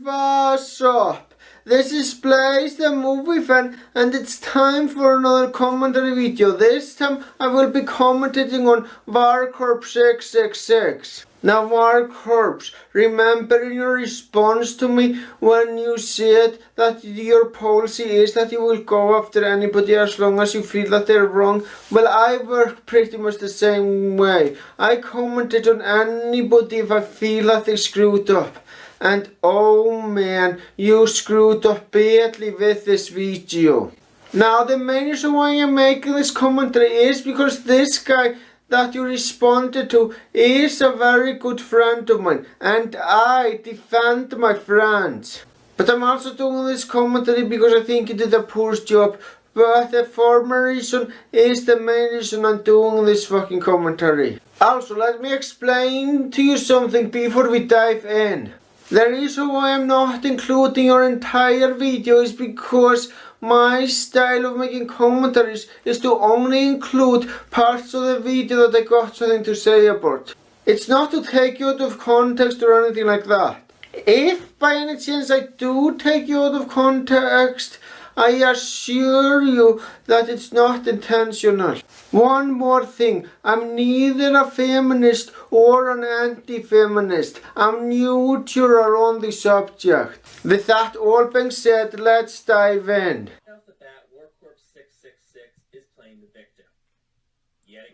what's up? This is Blaze the movie fan, and it's time for another commentary video. This time I will be commenting on Warcorpse666. Now Warcorpse, remember in your response to me when you said that your policy is that you will go after anybody as long as you feel that they're wrong? Well, I work pretty much the same way. I commented on anybody if I feel that they screwed up. And oh man, you screwed up badly with this video. Now the main reason why I'm making this commentary is because this guy that you responded to is a very good friend of mine, and I defend my friends. But I'm also doing this commentary because I think you did a poor job. But the former reason is the main reason I'm doing this fucking commentary. Also, let me explain to you something before we dive in. The reason why I'm not including your entire video is because my style of making commentaries is to only include parts of the video that I got something to say about. It's not to take you out of context or anything like that. If by any chance I do take you out of context, I assure you that it's not intentional. One more thing, I'm neither a feminist or an anti-feminist. I'm neutral on the subject. With that all being said, let's dive in. Off the bat, Warcorpse666 is playing the victim.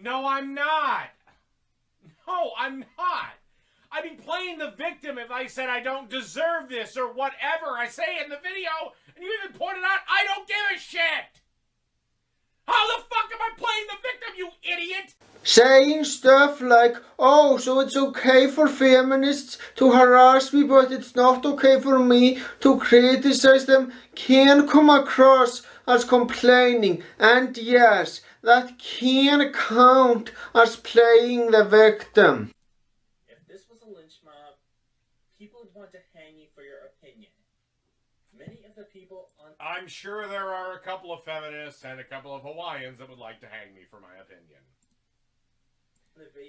No, I'm not. No, I'm not. I'd be playing the victim if I said I don't deserve this or whatever I say in the video, and you even pointed out I don't give a shit. How the fuck am I playing the victim, you idiot? Saying stuff like, oh, so it's okay for feminists to harass me, but it's not okay for me to criticize them, can come across as complaining. And yes, that can count as playing the victim. If this was a lynch mob, people would want to hang you for your opinion. Many of the people on... I'm sure there are a couple of feminists and a couple of Hawaiians that would like to hang me for my opinion.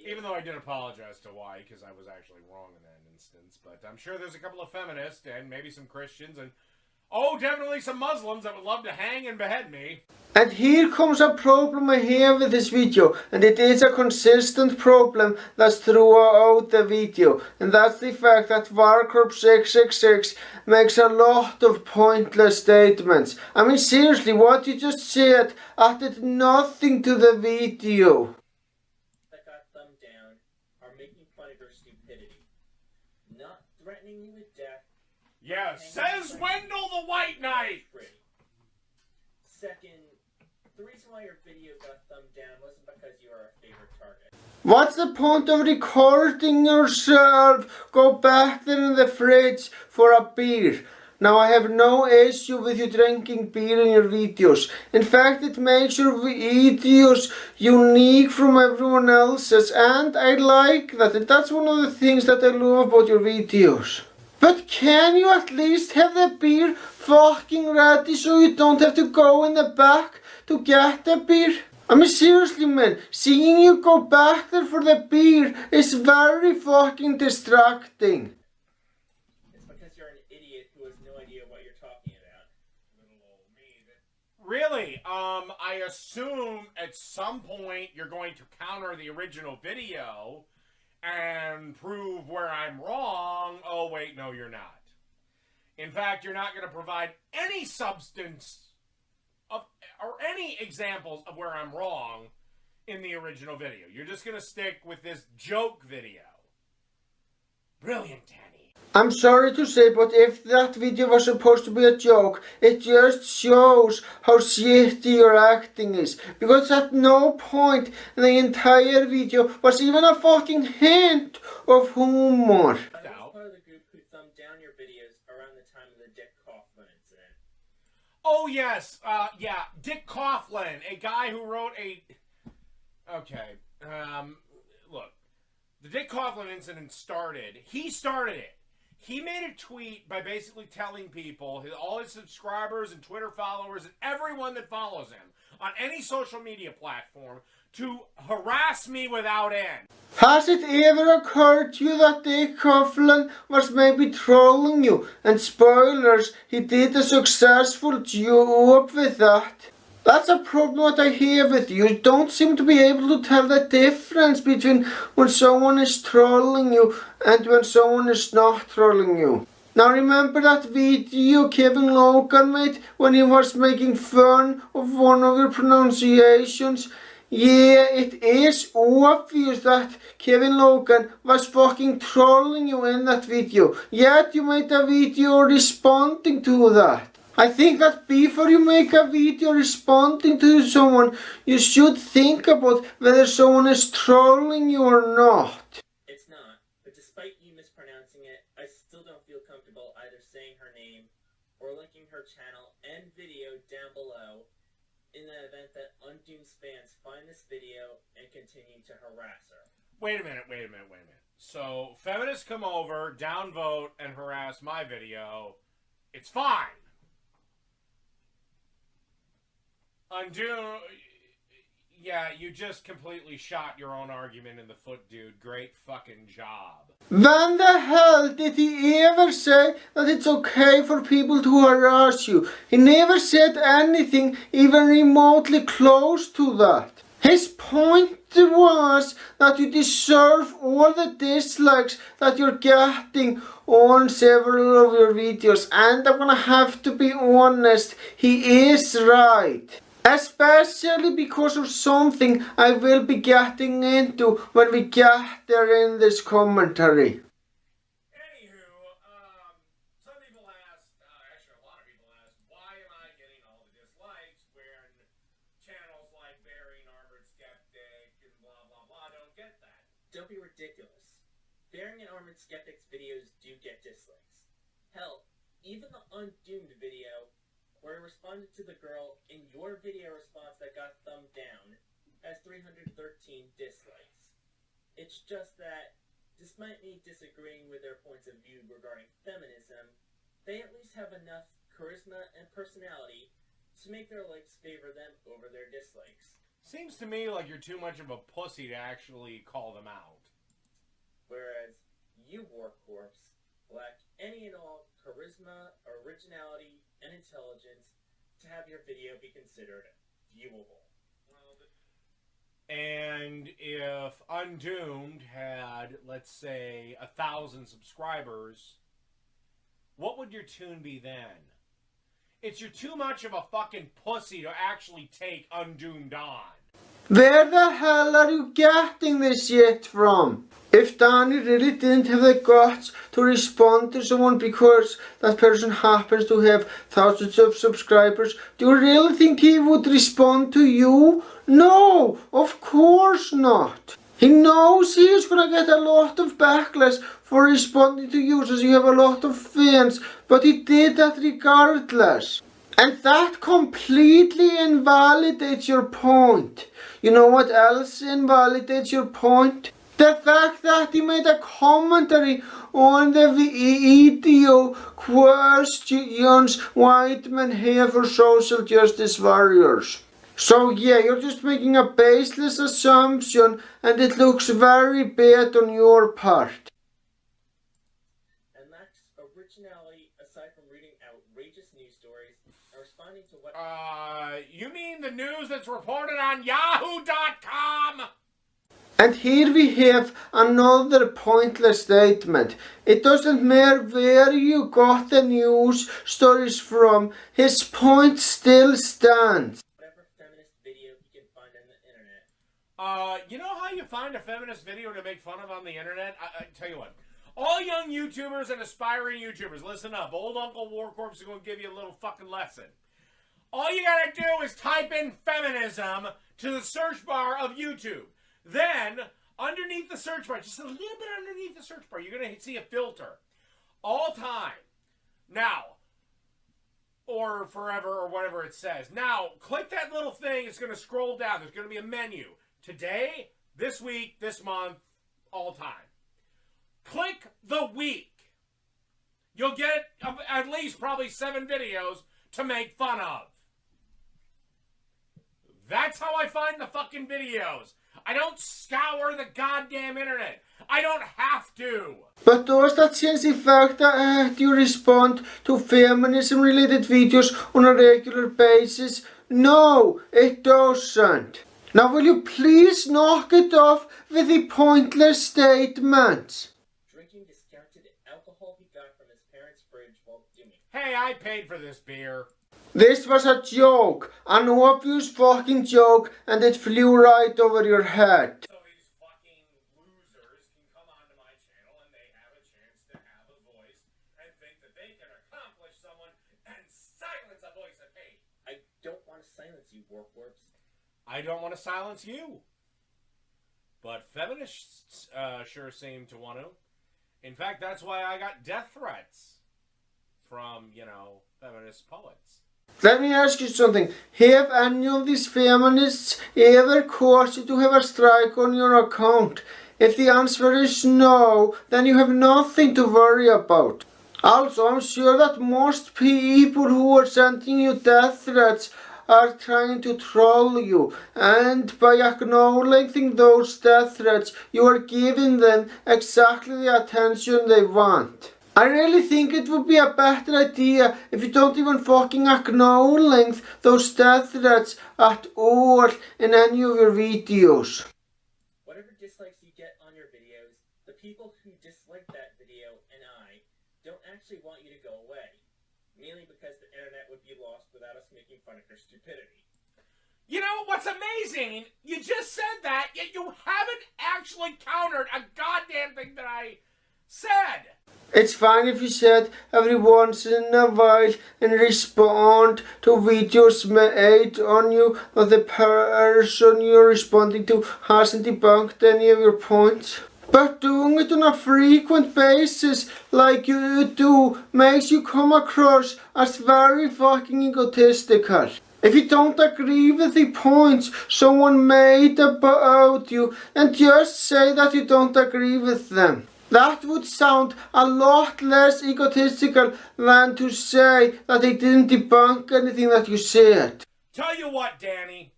Even though I did apologize to Hawaii because I was actually wrong in that instance. But I'm sure there's a couple of feminists and maybe some Christians and, oh, definitely some Muslims that would love to hang and behead me. And here comes a problem I have with this video, and it is a consistent problem that's throughout the video, and that's the fact that Warcorpse666 makes a lot of pointless statements. I mean seriously, what you just said added nothing to the video. That got thumbed down are making fun of your stupidity, not threatening you with death. Yeah, says Wendell the White Knight! Second, the reason why your video got thumbed down wasn't because you are a favorite target. What's the point of recording yourself? Go back there in the fridge for a beer. Now I have no issue with you drinking beer in your videos. In fact, it makes your videos unique from everyone else's, and I like that. And that's one of the things that I love about your videos. But can you at least have the beer fucking ready so you don't have to go in the back to get the beer? I mean seriously man, seeing you go back there for the beer is very fucking distracting. It's because you're an idiot who has no idea what you're talking about. Little old me. Really? I assume at some point you're going to counter the original video and prove where I'm wrong. Oh, wait, no, you're not. In fact, you're not going to provide any substance of, or any examples of where I'm wrong in the original video. You're just going to stick with this joke video. Brilliant, Danny. I'm sorry to say, but if that video was supposed to be a joke, it just shows how shitty your acting is. Because at no point in the entire video was even a fucking hint of humor. I was part of the group who thumbed down your videos around the time of the Dick Coughlin incident. Oh, yes. Yeah, Dick Coughlin, a guy who wrote a... Okay, look. The Dick Coughlin incident started. He started it. He made a tweet by basically telling people, all his subscribers and Twitter followers and everyone that follows him on any social media platform, to harass me without end. Has it ever occurred to you that Dick Coughlin was maybe trolling you? And spoilers, he did a successful job with that. That's a problem that I have with you. You don't seem to be able to tell the difference between when someone is trolling you and when someone is not trolling you. Now remember that video Kevin Logan made when he was making fun of one of your pronunciations? Yeah, it is obvious that Kevin Logan was fucking trolling you in that video. Yet you made a video responding to that. I think that before you make a video responding to someone, you should think about whether someone is trolling you or not. It's not, but despite you mispronouncing it, I still don't feel comfortable either saying her name or linking her channel and video down below in the event that Undoomed fans find this video and continue to harass her. Wait a minute. So, feminists come over, downvote, and harass my video. It's fine. Yeah, you just completely shot your own argument in the foot, dude. Great fucking job. When the hell did he ever say that it's okay for people to harass you? He never said anything even remotely close to that. His point was that you deserve all the dislikes that you're getting on several of your videos, and I'm gonna have to be honest, he is right. Especially because of something I will be getting into when we get there in this commentary. Anywho, some people ask, actually a lot of people ask, why am I getting all the dislikes when channels like Barry and Armored Skeptic and blah blah blah don't get that? Don't be ridiculous. Bearing and Armored Skeptic's videos do get dislikes. Hell, even the Undoomed video, where I responded to the girl in your video response that got thumbed down, has 313 dislikes. It's just that, despite me disagreeing with their points of view regarding feminism, they at least have enough charisma and personality to make their likes favor them over their dislikes. Seems to me like you're too much of a pussy to actually call them out. Whereas you, Warcorpse, lack any and all charisma, originality, and intelligence to have your video be considered viewable. And if Undoomed had, let's say, 1,000 subscribers, what would your tune be then? You're too much of a fucking pussy to actually take Undoomed on. Where the hell are you getting this shit from? If Danny really didn't have the guts to respond to someone because that person happens to have thousands of subscribers, do you really think he would respond to you? No, of course not. He knows he is gonna get a lot of backlash for responding to you, as you have a lot of fans, but he did that regardless. And that completely invalidates your point. You know what else invalidates your point? The fact that he made a commentary on the video questions white men have for social justice warriors. So yeah, you're just making a baseless assumption and it looks very bad on your part. And lacks originality aside from reading outrageous news stories and responding to what... You mean the news that's reported on Yahoo.com? And here we have another pointless statement. It doesn't matter where you got the news stories from, his point still stands. Whatever feminist video you can find on the internet. You know how you find a feminist video to make fun of on the internet? I tell you what. All young YouTubers and aspiring YouTubers, listen up. Old Uncle Warcorpse is going to give you a little fucking lesson. All you gotta do is type in feminism to the search bar of YouTube. Then, underneath the search bar, just a little bit underneath the search bar, you're going to see a filter. All time. Now, or forever, or whatever it says. Now, click that little thing. It's going to scroll down. There's going to be a menu. Today, this week, this month, all time. Click the week. You'll get at least probably 7 videos to make fun of. That's how I find the fucking videos. I don't scour the goddamn internet. I don't have to. But does that change the fact that you respond to feminism-related videos on a regular basis? No, it doesn't. Now will you please knock it off with the pointless statements? Drinking discounted alcohol he got from his parents' fridge while doing. Hey, I paid for this beer. This was a joke, an obvious fucking joke, and it flew right over your head. So these fucking losers can come onto my channel and they have a chance to have a voice and think that they can accomplish someone and silence a voice of hate. I don't want to silence you, Warcorpse. I don't want to silence you. But feminists sure seem to want to. In fact, that's why I got death threats from, feminist poets. Let me ask you something. Have any of these feminists ever caused you to have a strike on your account? If the answer is no, then you have nothing to worry about. Also, I'm sure that most people who are sending you death threats are trying to troll you, and by acknowledging those death threats, you are giving them exactly the attention they want. I really think it would be a better idea if you don't even fucking acknowledge those death threats at all in any of your videos. Whatever dislikes you get on your videos, the people who dislike that video and I don't actually want you to go away. Mainly because the internet would be lost without us making fun of their stupidity. You know what's amazing? You just said that, yet you haven't actually countered a goddamn thing that I said. It's fine if you said every once in a while and respond to videos made on you that the person you're responding to hasn't debunked any of your points. But doing it on a frequent basis like you do makes you come across as very fucking egotistical. If you don't agree with the points someone made about you, then just say that you don't agree with them. That would sound a lot less egotistical than to say that they didn't debunk anything that you said. Tell you what, Danny.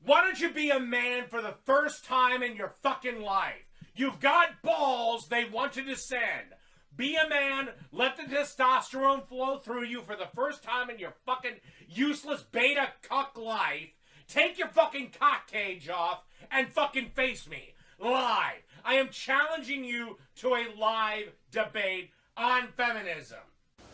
Why don't you be a man for the first time in your fucking life? You've got balls, they want to descend. Be a man, let the testosterone flow through you for the first time in your fucking useless beta cuck life. Take your fucking cock cage off and fucking face me. Live. I am challenging you to a live debate on feminism.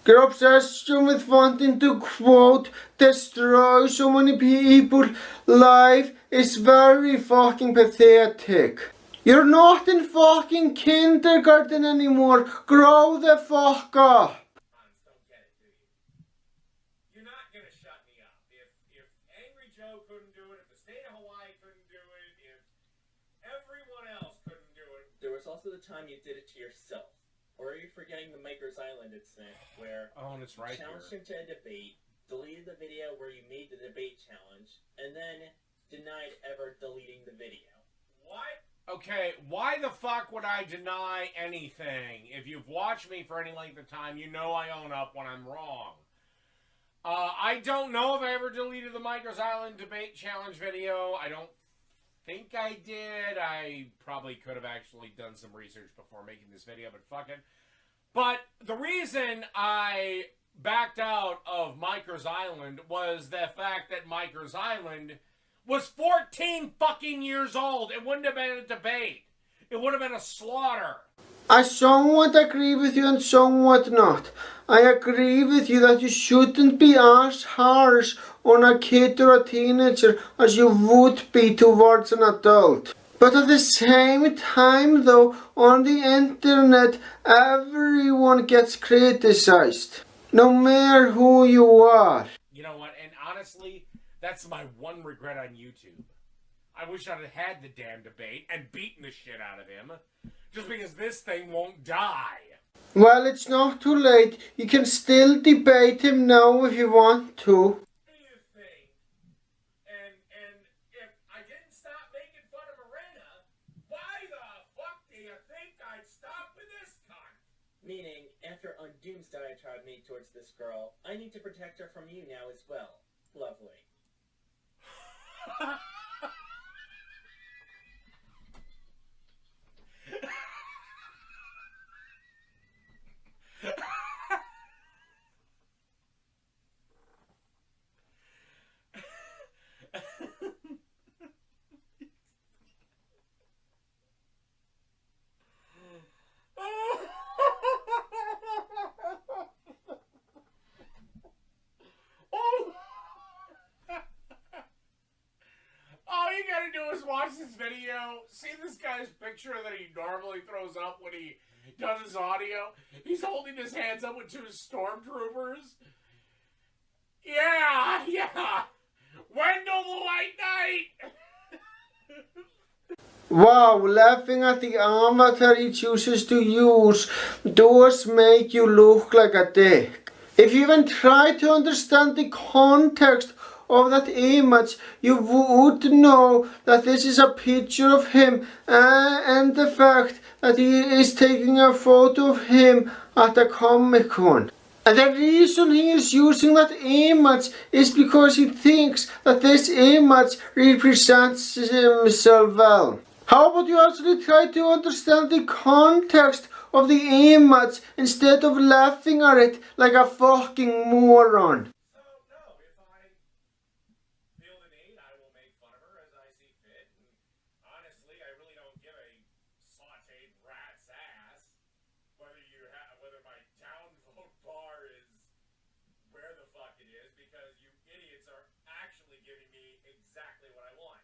Your obsession with wanting to, quote, destroy so many people live is very fucking pathetic. You're not in fucking kindergarten anymore. Grow the fuck up. Don't get it, do you? You're not gonna shut me up. If Angry Joe couldn't do it, if the state of Hawaii couldn't do it, if everyone else couldn't do it. There was also the time you did it to yourself. Or are you forgetting the Micros Island incident where it's right you challenged him to a debate, deleted the video where you made the debate challenge, and then denied ever deleting the video? What? Okay, why the fuck would I deny anything? If you've watched me for any length of time, you know I own up when I'm wrong. I don't know if I ever deleted the Micros Island debate challenge video. I don't think I did. I probably could have actually done some research before making this video, but fuck it. But the reason I backed out of Micros Island was the fact that Micros Island was 14 fucking years old. It wouldn't have been a debate. It would have been a slaughter. I somewhat agree with you and somewhat not. I agree with you that you shouldn't be as harsh on a kid or a teenager as you would be towards an adult. But at the same time though, on the internet, everyone gets criticized. No matter who you are. You know what, and honestly, that's my one regret on YouTube. I wish I'd have had the damn debate and beaten the shit out of him. Just because this thing won't die. Well, it's not too late. You can still debate him now if you want to. What do you think? And if I didn't stop making fun of Marina, why the fuck do you think I'd stop with this cunt? Meaning, after Undoom's diatribe made towards this girl, I need to protect her from you now as well. Lovely. All you gotta do is watch this video. See this guy's picture that he normally throws up when he does his audio? He's holding his hands up with two stormtroopers. Yeah, yeah. Wendell the White Knight. Wow, laughing at the avatar he chooses to use does make you look like a dick. If you even try to understand the context of that image, you would know that this is a picture of him and the fact that he is taking a photo of him at a Comic-Con. And the reason he is using that image is because he thinks that this image represents himself well. How about you actually try to understand the context of the image instead of laughing at it like a fucking moron? So, no, if I feel the need, I will make fun of her as I see fit. And honestly, I really don't give a sauteed rat's ass whether my downvote bar is where the fuck it is, because you idiots are actually giving me exactly what I want.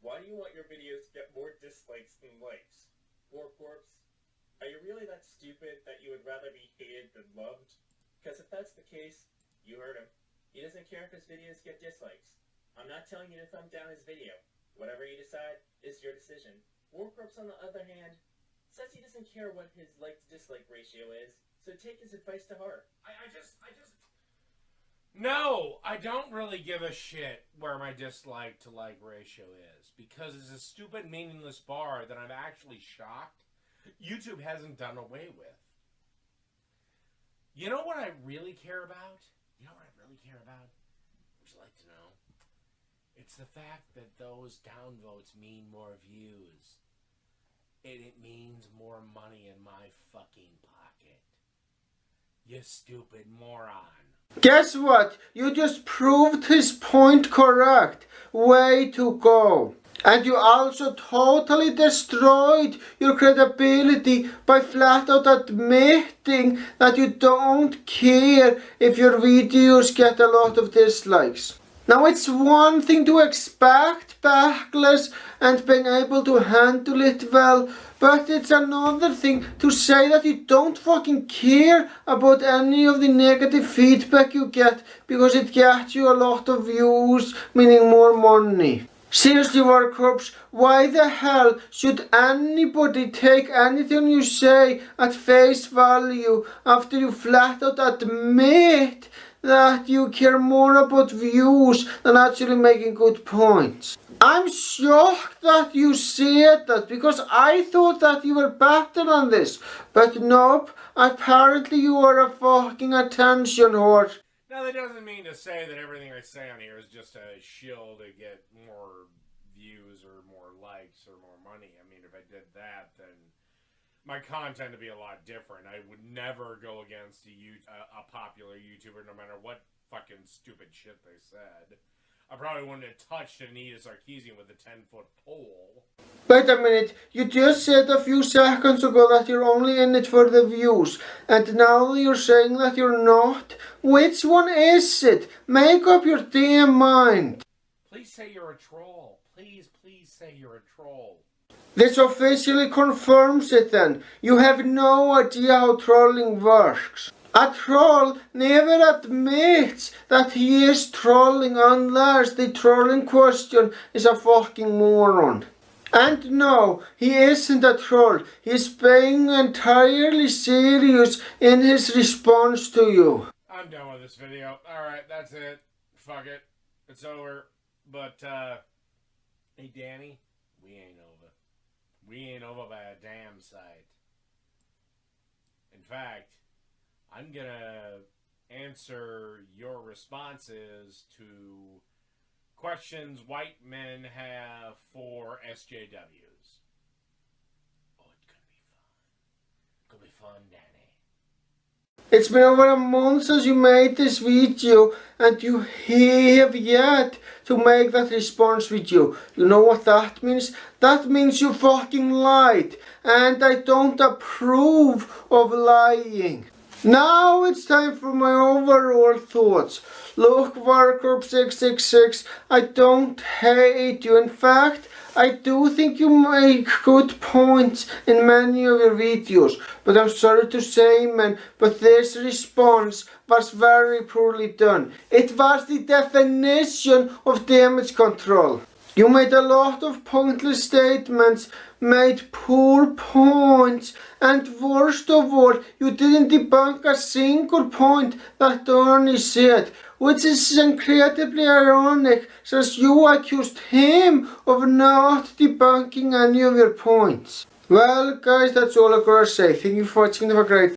Why do you want your videos to get more dislikes than likes? Warcorpse, are you really that stupid that you would rather be hated than loved? Because if that's the case, you heard him. He doesn't care if his videos get dislikes. I'm not telling you to thumb down his video. Whatever you decide is your decision. Warcorpse, on the other hand, says he doesn't care what his like-to-dislike ratio is, so take his advice to heart. No, I don't really give a shit where my dislike to like ratio is, because it's a stupid, meaningless bar that I'm actually shocked YouTube hasn't done away with. You know what I really care about? Would you like to know? It's the fact that those downvotes mean more views. And it means more money in my fucking pocket. You stupid moron. Guess what? You just proved his point correct. Way to go. And you also totally destroyed your credibility by flat out admitting that you don't care if your videos get a lot of dislikes. Now it's one thing to expect backlash and being able to handle it well, but it's another thing to say that you don't fucking care about any of the negative feedback you get because it gets you a lot of views, meaning more money. Seriously, Warcorpse, why the hell should anybody take anything you say at face value after you flat out admit that you care more about views than actually making good points? I'm shocked that you said that, because I thought that you were better than this. But nope, apparently you are a fucking attention whore. Now, that doesn't mean to say that everything I say on here is just a shill to get more views or more likes or more money. I mean, if I did that, then my content would be a lot different. I would never go against a popular YouTuber, no matter what fucking stupid shit they said. I probably wouldn't have touched Anita Sarkeesian with a 10-foot pole. Wait a minute, you just said a few seconds ago that you're only in it for the views, and now you're saying that you're not? Which one is it? Make up your damn mind. Please say you're a troll. Please say you're a troll. This officially confirms it then. You have no idea how trolling works. A troll never admits that he is trolling unless the trolling question is a fucking moron. And no, he isn't a troll. He's being entirely serious in his response to you. I'm done with this video. Alright, that's it. Fuck it. It's over. But, hey Danny, we ain't over. We ain't over by a damn sight. In fact, I'm gonna answer your responses to questions white men have for SJWs. Oh, it's gonna be fun, Danny. It's been over a month since you made this video and you have yet to make that response video. You know what that means? That means you fucking lied, and I don't approve of lying. Now it's time for my overall thoughts. Look, Warcorpse666, I don't hate you. In fact, I do think you make good points in many of your videos, but I'm sorry to say, man, but this response was very poorly done. It was the definition of damage control. You made a lot of pointless statements, made poor points, and worst of all, you didn't debunk a single point that Ernie said, which is incredibly ironic since you accused him of not debunking any of your points. Well guys, that's all I gotta say. Thank you for watching. Have a great